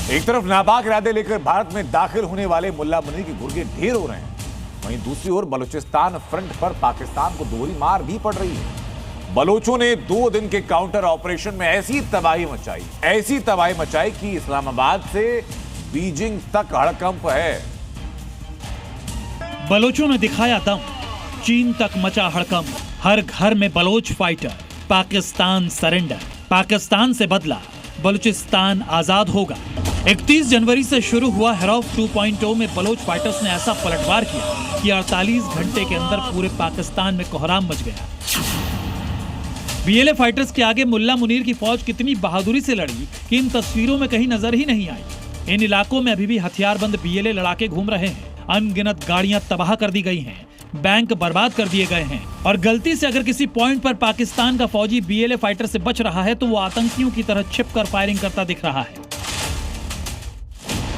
एक तरफ नापाक इरादे लेकर भारत में दाखिल होने वाले मुल्ला मुनीर के गुर्गे ढेर हो रहे हैं, वहीं दूसरी ओर बलूचिस्तान फ्रंट पर पाकिस्तान को दोहरी मार भी पड़ रही है। बलोचों ने 2 दिन के काउंटर ऑपरेशन में ऐसी तबाही मचाई कि इस्लामाबाद से बीजिंग तक हड़कंप है। बलोचों ने दिखाया दम, चीन तक मचा हड़कंप। हर घर में बलोच फाइटर, पाकिस्तान सरेंडर, पाकिस्तान से बदला, बलूचिस्तान आजाद होगा। 31 जनवरी से शुरू हुआ हेरौफ 2.0 में बलोच फाइटर्स ने ऐसा पलटवार किया कि 48 घंटे के अंदर पूरे पाकिस्तान में कोहराम मच गया। बीएलए फाइटर्स के आगे मुल्ला मुनीर की फौज कितनी बहादुरी से लड़ी कि इन तस्वीरों में कहीं नजर ही नहीं आई। इन इलाकों में अभी भी हथियारबंद बीएलए लड़ाके घूम रहे हैं। अनगिनत गाड़ियां तबाह कर दी गई हैं, बैंक बर्बाद कर दिए गए हैं, और गलती से अगर किसी पॉइंट पर पाकिस्तान का फौजी बीएलए फाइटर से बच रहा है तो वो आतंकियों की तरह छिपकर फायरिंग करता दिख रहा है।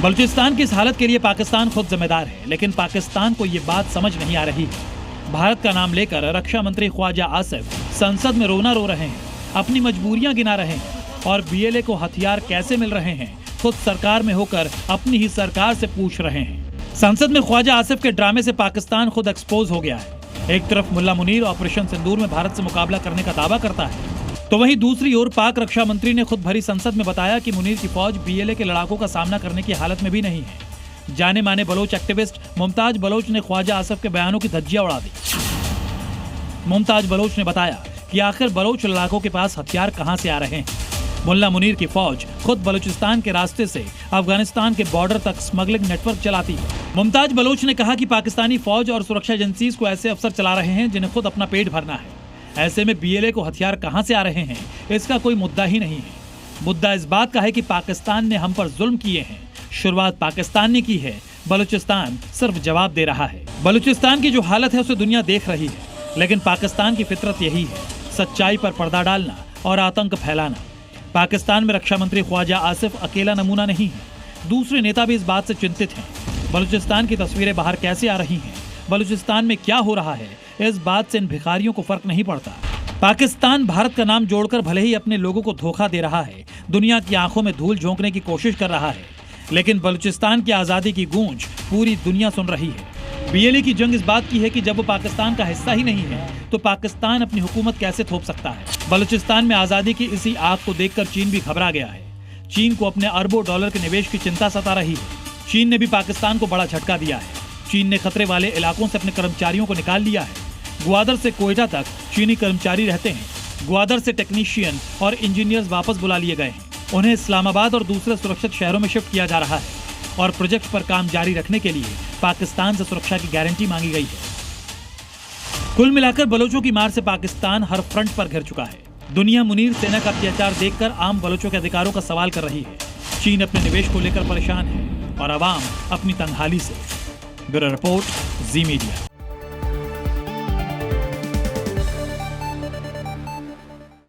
बलूचिस्तान की इस हालत के लिए पाकिस्तान खुद जिम्मेदार है, लेकिन पाकिस्तान को ये बात समझ नहीं आ रही है। भारत का नाम लेकर रक्षा मंत्री ख्वाजा आसिफ संसद में रोना रो रहे हैं, अपनी मजबूरियां गिना रहे हैं, और बीएलए को हथियार कैसे मिल रहे हैं खुद सरकार में होकर अपनी ही सरकार से पूछ रहे हैं। संसद में ख्वाजा आसिफ के ड्रामे से पाकिस्तान खुद एक्सपोज हो गया है। एक तरफ मुल्ला मुनीर ऑपरेशन सिंदूर में भारत से मुकाबला करने का दावा करता है, तो वहीं दूसरी ओर पाक रक्षा मंत्री ने खुद भरी संसद में बताया कि मुनीर की फौज बीएलए के लड़ाकों का सामना करने की हालत में भी नहीं है। जाने माने बलोच एक्टिविस्ट मुमताज बलोच ने ख्वाजा आसिफ के बयानों की धज्जियां उड़ा दी। मुमताज बलोच ने बताया कि आखिर बलोच लड़ाकों के पास हथियार कहां से आ रहे हैं। मुल्ला मुनीर की फौज खुद बलूचिस्तान के रास्ते से अफगानिस्तान के बॉर्डर तक स्मगलिंग नेटवर्क चलाती है। मुमताज बलोच ने कहा कि पाकिस्तानी फौज और सुरक्षा एजेंसीज को ऐसे अफसर चला रहे हैं जिन्हें खुद अपना पेट भरना है। ऐसे में बीएलए को हथियार कहां से आ रहे हैं इसका कोई मुद्दा ही नहीं है। मुद्दा इस बात का है कि पाकिस्तान ने हम पर जुल्म किए हैं। शुरुआत पाकिस्तान ने की है, बलूचिस्तान सिर्फ जवाब दे रहा है। बलूचिस्तान की जो हालत है उसे दुनिया देख रही है, लेकिन पाकिस्तान की फितरत यही है, सच्चाई पर पर्दा डालना और आतंक फैलाना। पाकिस्तान में रक्षा मंत्री ख्वाजा आसिफ अकेला नमूना नहीं है, दूसरे नेता भी इस बात से चिंतित हैं। बलूचिस्तान की तस्वीरें बाहर कैसे आ रही हैं, बलूचिस्तान में क्या हो रहा है, इस बात से इन भिखारियों को फर्क नहीं पड़ता। पाकिस्तान भारत का नाम जोड़कर भले ही अपने लोगों को धोखा दे रहा है, दुनिया की आंखों में धूल झोंकने की कोशिश कर रहा है, लेकिन बलूचिस्तान की आजादी की गूंज पूरी दुनिया सुन रही है। बीएलए की जंग इस बात की है कि जब वो पाकिस्तान का हिस्सा ही नहीं है तो पाकिस्तान अपनी हुकूमत कैसे थोप सकता है। बलूचिस्तान में आजादी की इसी आग को देखकर चीन भी घबरा गया है। चीन को अपने अरबों डॉलर के निवेश की चिंता सता रही है। चीन ने भी पाकिस्तान को बड़ा झटका दिया है। चीन ने खतरे वाले इलाकों से अपने कर्मचारियों को निकाल लिया है। ग्वादर से कोयटा तक चीनी कर्मचारी रहते हैं। ग्वादर से टेक्नीशियन और इंजीनियर्स वापस बुला लिए गए हैं। उन्हें इस्लामाबाद और दूसरे सुरक्षित शहरों में शिफ्ट किया जा रहा है, और प्रोजेक्ट पर काम जारी रखने के लिए पाकिस्तान से सुरक्षा की गारंटी मांगी गई है। कुल मिलाकर बलोचों की मार से पाकिस्तान हर फ्रंट पर घिर चुका है। दुनिया मुनीर सेना का अत्याचार देखकर आम बलोचों के अधिकारों का सवाल कर रही है। चीन अपने निवेश को लेकर परेशान है और आवाम अपनी तंगहाली से। ब्यूरो रिपोर्ट, जी मीडिया।